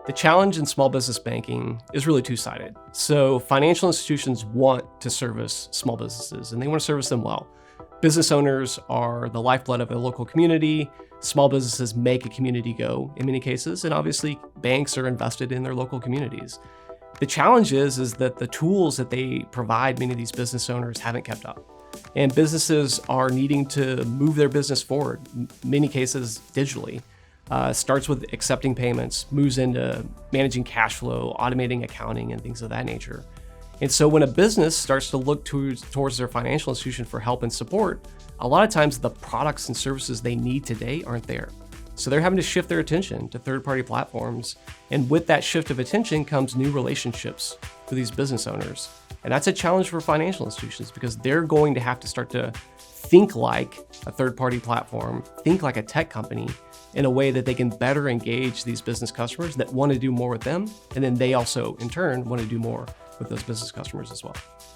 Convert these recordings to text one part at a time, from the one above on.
The challenge in small business banking is really two-sided. So financial institutions want to service small businesses and they want to service them well. Business owners are the lifeblood of a local community. Small businesses make a community go in many cases, and obviously banks are invested in their local communities. The challenge is that the tools that they provide many of these business owners haven't kept up. And businesses are needing to move their business forward, in many cases digitally. Starts with accepting payments, moves into managing cash flow, automating accounting, and things of that nature. And so when a business starts to look towards their financial institution for help and support, a lot of times the products and services they need today aren't there. So they're having to shift their attention to third-party platforms. And with that shift of attention comes new relationships with these business owners. And that's a challenge for financial institutions because they're going to have to start to think like a third-party platform, think like a tech company in a way that they can better engage these business customers that want to do more with them. And then they also, in turn, want to do more with those business customers as well.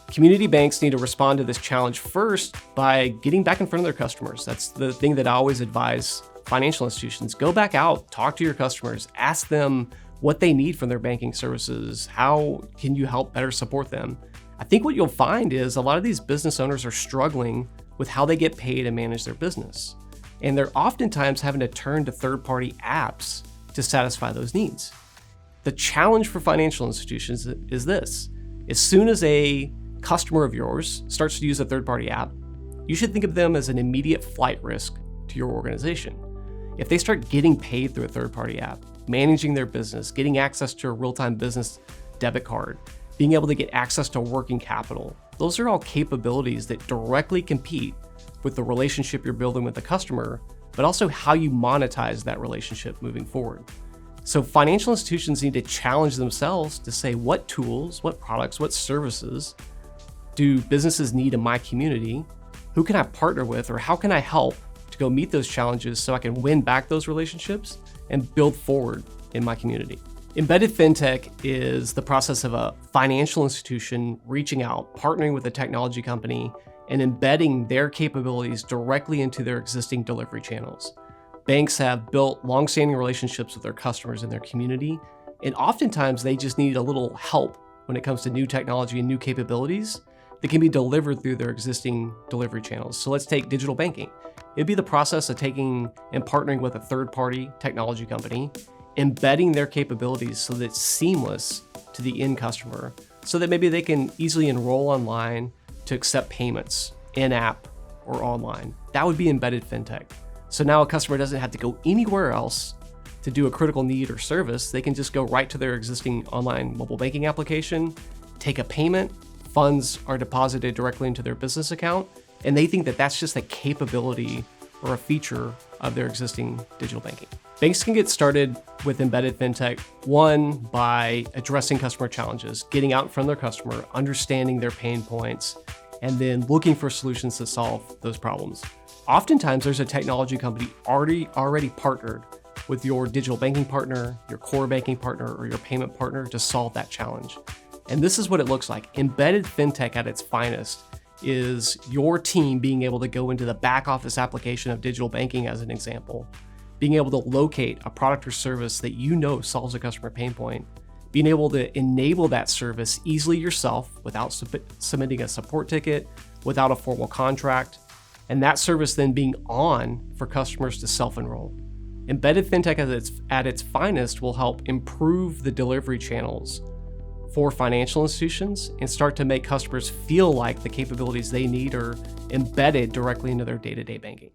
Community banks need to respond to this challenge first by getting back in front of their customers. That's the thing that I always advise financial institutions. Go back out, talk to your customers, ask them what they need from their banking services. How can you help better support them? I think what you'll find is a lot of these business owners are struggling with how they get paid and manage their business. And they're oftentimes having to turn to third-party apps to satisfy those needs. The challenge for financial institutions is this. As soon as a customer of yours starts to use a third-party app, you should think of them as an immediate flight risk to your organization. If they start getting paid through a third-party app, managing their business, getting access to a real-time business debit card, being able to get access to working capital, those are all capabilities that directly compete with the relationship you're building with the customer, but also how you monetize that relationship moving forward. So financial institutions need to challenge themselves to say, what tools, what products, what services do businesses need in my community? Who can I partner with, or how can I help to go meet those challenges so I can win back those relationships and build forward in my community? Embedded fintech is the process of a financial institution reaching out, partnering with a technology company, and embedding their capabilities directly into their existing delivery channels. Banks have built long-standing relationships with their customers in their community, and oftentimes they just need a little help when it comes to new technology and new capabilities that can be delivered through their existing delivery channels. So let's take digital banking. It'd be the process of taking and partnering with a third-party technology company, embedding their capabilities so that it's seamless to the end customer, so that maybe they can easily enroll online to accept payments in-app or online. That would be embedded fintech. So now a customer doesn't have to go anywhere else to do a critical need or service. They can just go right to their existing online mobile banking application, take a payment, funds are deposited directly into their business account, and they think that that's just a capability or a feature of their existing digital banking. Banks can get started with embedded fintech, one, by addressing customer challenges, getting out in front of their customer, understanding their pain points, and then looking for solutions to solve those problems. Oftentimes, there's a technology company already partnered with your digital banking partner, your core banking partner, or your payment partner to solve that challenge. And this is what it looks like. Embedded fintech at its finest is your team being able to go into the back office application of digital banking, as an example, being able to locate a product or service that you know solves a customer pain point, being able to enable that service easily yourself without submitting a support ticket, without a formal contract, and that service then being on for customers to self-enroll. Embedded fintech at its finest will help improve the delivery channels for financial institutions and start to make customers feel like the capabilities they need are embedded directly into their day-to-day banking.